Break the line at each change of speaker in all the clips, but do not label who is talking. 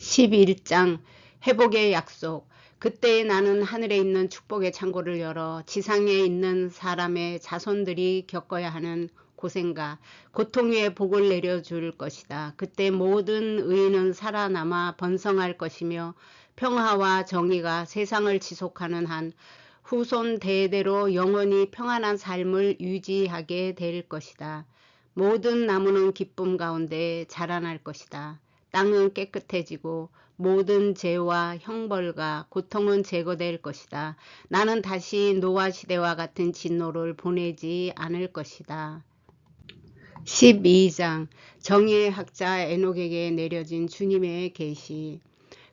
11장 회복의 약속. 그때 나는 하늘에 있는 축복의 창고를 열어 지상에 있는 사람의 자손들이 겪어야 하는 고생과 고통 위에 복을 내려줄 것이다. 그때 모든 의인은 살아남아 번성할 것이며 평화와 정의가 세상을 지속하는 한 후손 대대로 영원히 평안한 삶을 유지하게 될 것이다. 모든 나무는 기쁨 가운데 자라날 것이다. 땅은 깨끗해지고 모든 죄와 형벌과 고통은 제거될 것이다. 나는 다시 노아 시대와 같은 진노를 보내지 않을 것이다. 12장 정의의 학자 에녹에게 내려진 주님의 계시.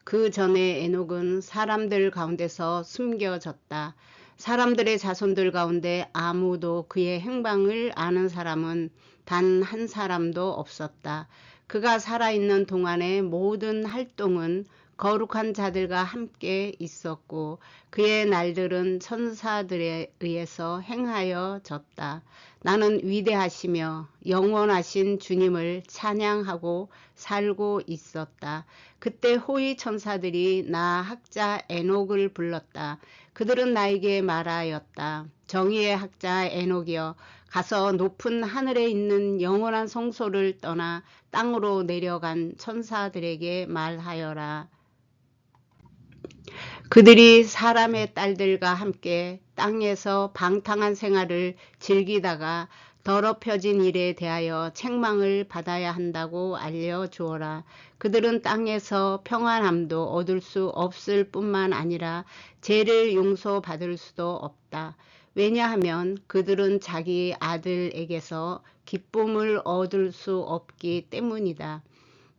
그 전에 에녹은 사람들 가운데서 숨겨졌다. 사람들의 자손들 가운데 아무도 그의 행방을 아는 사람은 단 한 사람도 없었다. 그가 살아있는 동안의 모든 활동은 거룩한 자들과 함께 있었고 그의 날들은 천사들에 의해서 행하여졌다. 나는 위대하시며 영원하신 주님을 찬양하고 살고 있었다. 그때 호위 천사들이 나 학자 에녹을 불렀다. 그들은 나에게 말하였다. 정의의 학자 에녹이여, 가서 높은 하늘에 있는 영원한 성소를 떠나 땅으로 내려간 천사들에게 말하여라. 그들이 사람의 딸들과 함께 땅에서 방탕한 생활을 즐기다가 더럽혀진 일에 대하여 책망을 받아야 한다고 알려주어라. 그들은 땅에서 평안함도 얻을 수 없을 뿐만 아니라 죄를 용서받을 수도 없다. 왜냐하면 그들은 자기 아들에게서 기쁨을 얻을 수 없기 때문이다.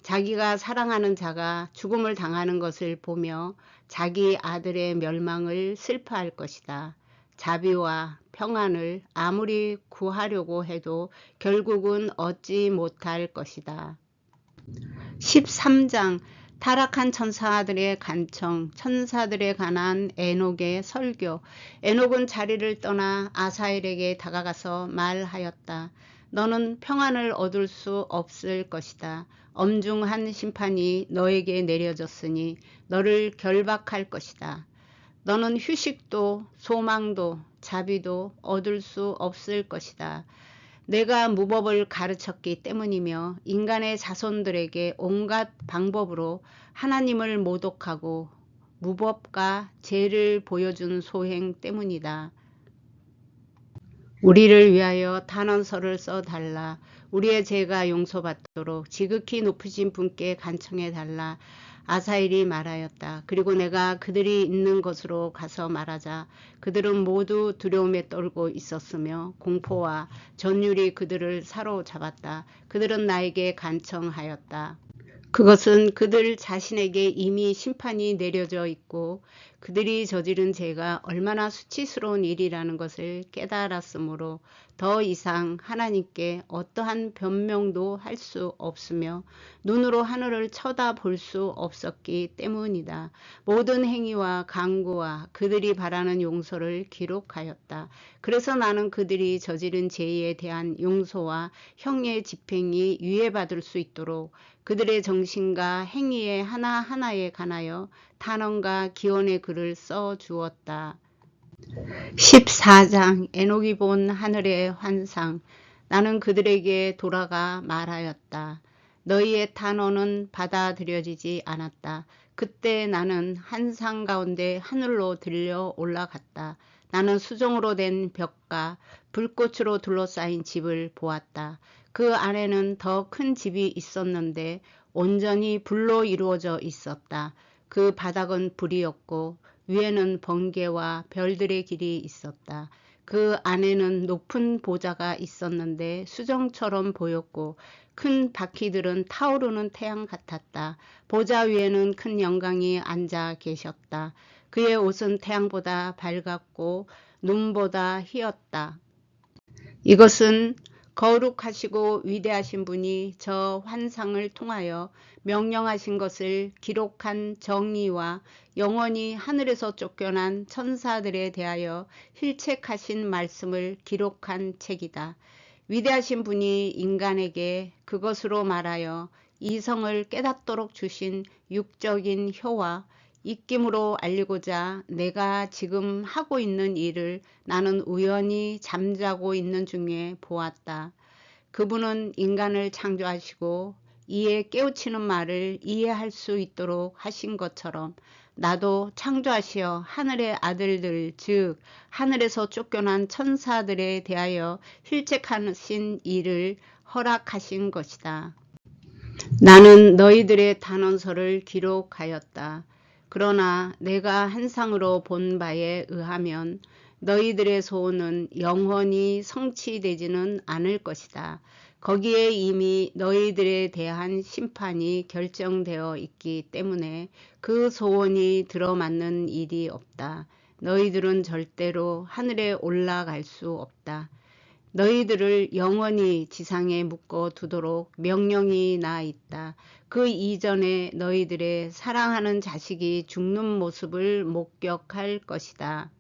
자기가 사랑하는 자가 죽음을 당하는 것을 보며 자기 아들의 멸망을 슬퍼할 것이다. 자비와 평안을 아무리 구하려고 해도 결국은 얻지 못할 것이다. 13장 타락한 천사들의 간청, 천사들에 관한 에녹의 설교. 에녹은 자리를 떠나 아사엘에게 다가가서 말하였다. 너는 평안을 얻을 수 없을 것이다. 엄중한 심판이 너에게 내려졌으니 너를 결박할 것이다. 너는 휴식도 소망도 자비도 얻을 수 없을 것이다. 내가 무법을 가르쳤기 때문이며 인간의 자손들에게 온갖 방법으로 하나님을 모독하고 무법과 죄를 보여준 소행 때문이다. 우리를 위하여 탄원서를 써달라. 우리의 죄가 용서받도록 지극히 높으신 분께 간청해달라. 아사엘이 말하였다. 그리고 내가 그들이 있는 곳으로 가서 말하자. 그들은 모두 두려움에 떨고 있었으며 공포와 전율이 그들을 사로잡았다. 그들은 나에게 간청하였다. 그것은 그들 자신에게 이미 심판이 내려져 있고 그들이 저지른 죄가 얼마나 수치스러운 일이라는 것을 깨달았으므로 더 이상 하나님께 어떠한 변명도 할 수 없으며 눈으로 하늘을 쳐다볼 수 없었기 때문이다. 모든 행위와 강구와 그들이 바라는 용서를 기록하였다. 그래서 나는 그들이 저지른 죄에 대한 용서와 형의 집행이 유예받을 수 있도록 그들의 정신과 행위의 하나하나에 관하여 탄원과 기원의 글을 써 주었다. 14장 에녹이 본 하늘의 환상. 나는 그들에게 돌아가 말하였다. 너희의 탄원은 받아들여지지 않았다. 그때 나는 환상 가운데 하늘로 들려 올라갔다. 나는 수정으로 된 벽과 불꽃으로 둘러싸인 집을 보았다. 그 안에는 더 큰 집이 있었는데 온전히 불로 이루어져 있었다. 그 바닥은 불이었고 위에는 번개와 별들의 길이 있었다. 그 안에는 높은 보좌가 있었는데 수정처럼 보였고 큰 바퀴들은 타오르는 태양 같았다. 보좌 위에는 큰 영광이 앉아 계셨다. 그의 옷은 태양보다 밝았고 눈보다 희었다. 이것은 거룩하시고 위대하신 분이 저 환상을 통하여 명령하신 것을 기록한 정의와 영원히 하늘에서 쫓겨난 천사들에 대하여 힐책하신 말씀을 기록한 책이다. 위대하신 분이 인간에게 그것으로 말하여 이성을 깨닫도록 주신 육적인 혀와 입김으로 알리고자 내가 지금 하고 있는 일을 나는 우연히 잠자고 있는 중에 보았다. 그분은 인간을 창조하시고 이에 깨우치는 말을 이해할 수 있도록 하신 것처럼 나도 창조하시어 하늘의 아들들 즉 하늘에서 쫓겨난 천사들에 대하여 실책하신 일을 허락하신 것이다. 나는 너희들의 단원서를 기록하였다. 그러나 내가 환상으로 본 바에 의하면 너희들의 소원은 영원히 성취되지는 않을 것이다. 거기에 이미 너희들에 대한 심판이 결정되어 있기 때문에 그 소원이 들어맞는 일이 없다. 너희들은 절대로 하늘에 올라갈 수 없다. 너희들을 영원히 지상에 묶어 두도록 명령이 나 있다. 그 이전에 너희들의 사랑하는 자식이 죽는 모습을 목격할 것이다.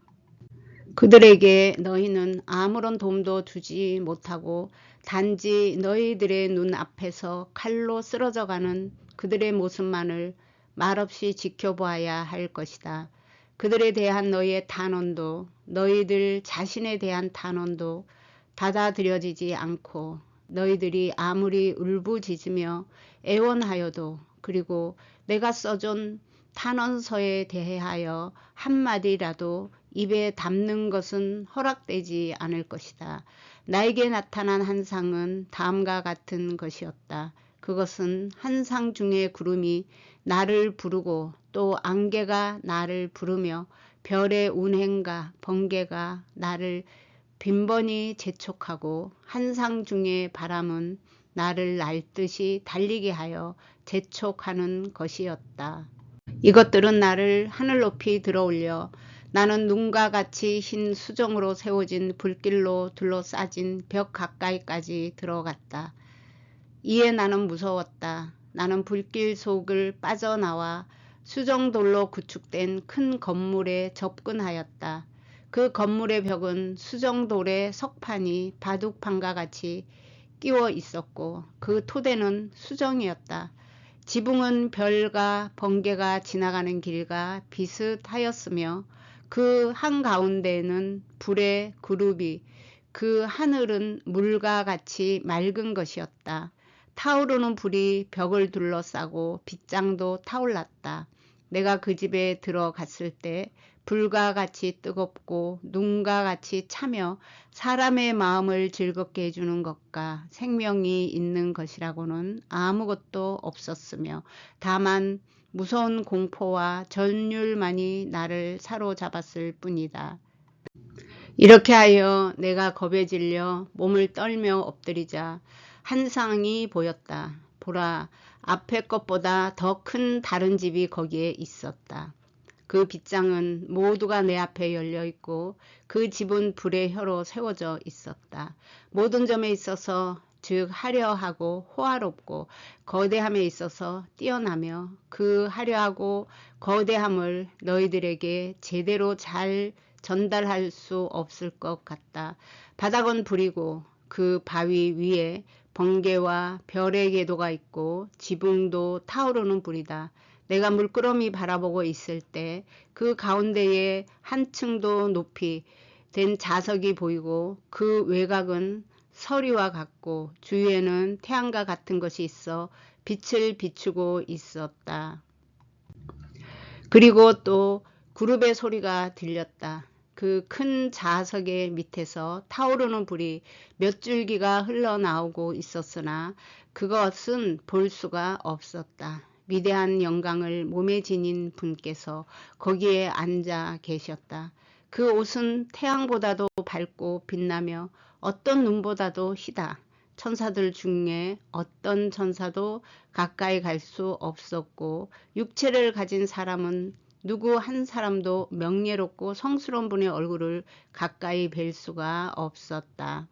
그들에게 너희는 아무런 도움도 주지 못하고 단지 너희들의 눈앞에서 칼로 쓰러져가는 그들의 모습만을 말없이 지켜보아야 할 것이다. 그들에 대한 너희의 탄원도 너희들 자신에 대한 탄원도 받아들여지지 않고 너희들이 아무리 울부짖으며 애원하여도 그리고 내가 써준 탄원서에 대하여 한마디라도 입에 담는 것은 허락되지 않을 것이다. 나에게 나타난 환상은 다음과 같은 것이었다. 그것은 환상 중에 구름이 나를 부르고 또 안개가 나를 부르며 별의 운행과 번개가 나를 빈번히 재촉하고 환상 중의 바람은 나를 날듯이 달리게 하여 재촉하는 것이었다. 이것들은 나를 하늘 높이 들어올려 나는 눈과 같이 흰 수정으로 세워진 불길로 둘러싸진 벽 가까이까지 들어갔다. 이에 나는 무서웠다. 나는 불길 속을 빠져나와 수정돌로 구축된 큰 건물에 접근하였다. 그 건물의 벽은 수정돌의 석판이 바둑판과 같이 끼워 있었고 그 토대는 수정이었다. 지붕은 별과 번개가 지나가는 길과 비슷하였으며 그 한가운데는 불의 그룹이 그 하늘은 물과 같이 맑은 것이었다. 타오르는 불이 벽을 둘러싸고 빗장도 타올랐다. 내가 그 집에 들어갔을 때 불과 같이 뜨겁고 눈과 같이 차며 사람의 마음을 즐겁게 해주는 것과 생명이 있는 것이라고는 아무것도 없었으며 다만 무서운 공포와 전율만이 나를 사로잡았을 뿐이다. 이렇게 하여 내가 겁에 질려 몸을 떨며 엎드리자 환상이 보였다. 보라, 앞에 것보다 더 큰 다른 집이 거기에 있었다. 그 빗장은 모두가 내 앞에 열려 있고 그 집은 불의 혀로 세워져 있었다. 모든 점에 있어서 즉 화려하고 호화롭고 거대함에 있어서 뛰어나며 그 화려하고 거대함을 너희들에게 제대로 잘 전달할 수 없을 것 같다. 바닥은 불이고 그 바위 위에 번개와 별의 궤도가 있고 지붕도 타오르는 불이다. 내가 물끄러미 바라보고 있을 때 그 가운데에 한층도 높이 된 자석이 보이고 그 외곽은 서리와 같고 주위에는 태양과 같은 것이 있어 빛을 비추고 있었다. 그리고 또 그룹의 소리가 들렸다. 그 큰 자석의 밑에서 타오르는 불이 몇 줄기가 흘러나오고 있었으나 그것은 볼 수가 없었다. 위대한 영광을 몸에 지닌 분께서 거기에 앉아 계셨다. 그 옷은 태양보다도 밝고 빛나며 어떤 눈보다도 희다. 천사들 중에 어떤 천사도 가까이 갈 수 없었고 육체를 가진 사람은 누구 한 사람도 명예롭고 성스러운 분의 얼굴을 가까이 뵐 수가 없었다.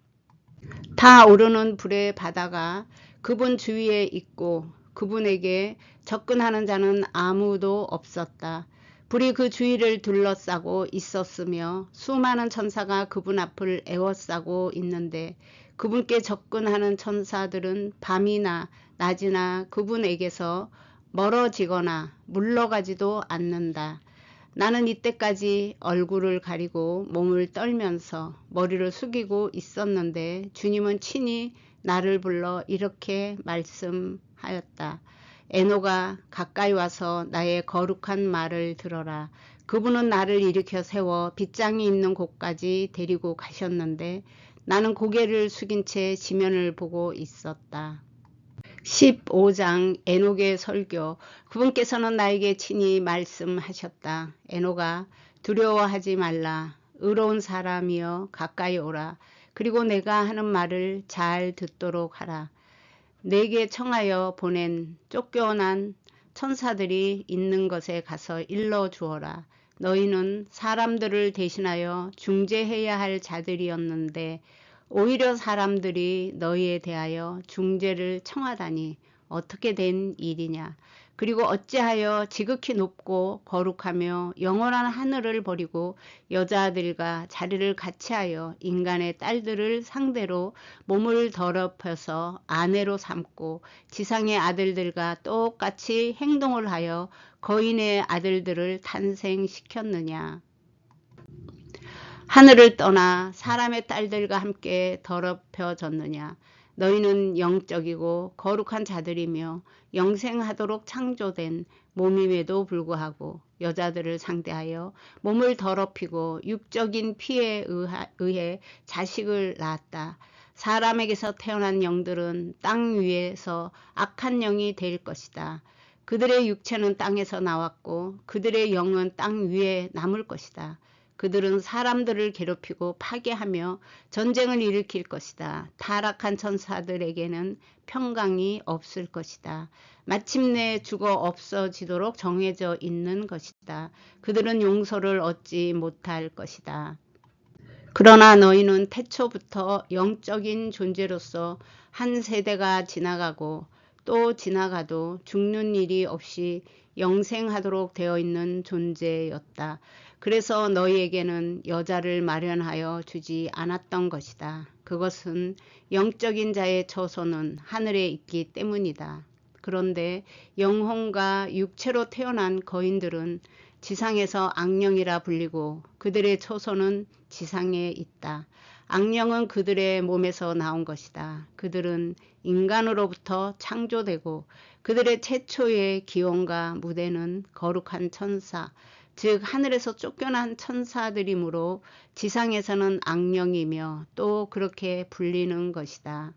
타오르는 불의 바다가 그분 주위에 있고 그분에게 접근하는 자는 아무도 없었다. 불이 그 주위를 둘러싸고 있었으며 수많은 천사가 그분 앞을 에워싸고 있는데 그분께 접근하는 천사들은 밤이나 낮이나 그분에게서 멀어지거나 물러가지도 않는다. 나는 이때까지 얼굴을 가리고 몸을 떨면서 머리를 숙이고 있었는데 주님은 친히 나를 불러 이렇게 말씀하였다. 에노가 가까이 와서 나의 거룩한 말을 들어라. 그분은 나를 일으켜 세워 빗장이 있는 곳까지 데리고 가셨는데 나는 고개를 숙인 채 지면을 보고 있었다. 15장 에녹의 설교. 그분께서는 나에게 친히 말씀하셨다. 에녹아, 두려워하지 말라. 의로운 사람이여 가까이 오라. 그리고 내가 하는 말을 잘 듣도록 하라. 내게 청하여 보낸 쫓겨난 천사들이 있는 것에 가서 일러 주어라. 너희는 사람들을 대신하여 중재해야 할 자들이었는데 오히려 사람들이 너희에 대하여 중재를 청하다니 어떻게 된 일이냐. 그리고 어찌하여 지극히 높고 거룩하며 영원한 하늘을 버리고 여자들과 자리를 같이하여 인간의 딸들을 상대로 몸을 더럽혀서 아내로 삼고 지상의 아들들과 똑같이 행동을 하여 거인의 아들들을 탄생시켰느냐. 하늘을 떠나 사람의 딸들과 함께 더럽혀졌느냐. 너희는 영적이고 거룩한 자들이며 영생하도록 창조된 몸임에도 불구하고 여자들을 상대하여 몸을 더럽히고 육적인 피에 의해 자식을 낳았다. 사람에게서 태어난 영들은 땅 위에서 악한 영이 될 것이다. 그들의 육체는 땅에서 나왔고 그들의 영은 땅 위에 남을 것이다. 그들은 사람들을 괴롭히고 파괴하며 전쟁을 일으킬 것이다. 타락한 천사들에게는 평강이 없을 것이다. 마침내 죽어 없어지도록 정해져 있는 것이다. 그들은 용서를 얻지 못할 것이다. 그러나 너희는 태초부터 영적인 존재로서 한 세대가 지나가고 또 지나가도 죽는 일이 없이 영생하도록 되어 있는 존재였다. 그래서 너희에게는 여자를 마련하여 주지 않았던 것이다. 그것은 영적인 자의 처소는 하늘에 있기 때문이다. 그런데 영혼과 육체로 태어난 거인들은 지상에서 악령이라 불리고 그들의 처소는 지상에 있다. 악령은 그들의 몸에서 나온 것이다. 그들은 인간으로부터 창조되고 그들의 최초의 기원과 무대는 거룩한 천사, 즉 하늘에서 쫓겨난 천사들이므로 지상에서는 악령이며 또 그렇게 불리는 것이다.